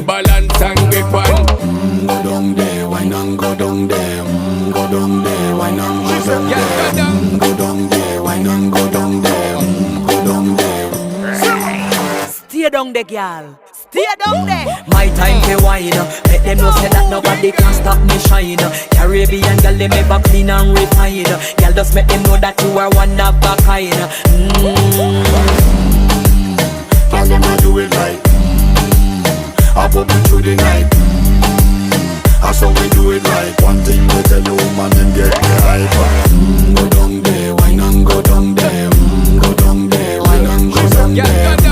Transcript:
balance and grip on. Go down there, why not go down there? Go down there, why not go down there? Go down there, why not go down there? Go down there. Stay down there, girl. Stay down there. My time to wine. Make them know say that nobody can stop me shine. Caribbean girl, they make back clean and refine. Girl, just make them know that you are one of a kind. Girl, them a do it right. I put me through the night. That's how we do it right. One thing we tell you, man, them get the hype. Go down there, why not go down there? Go down there, why not go down there?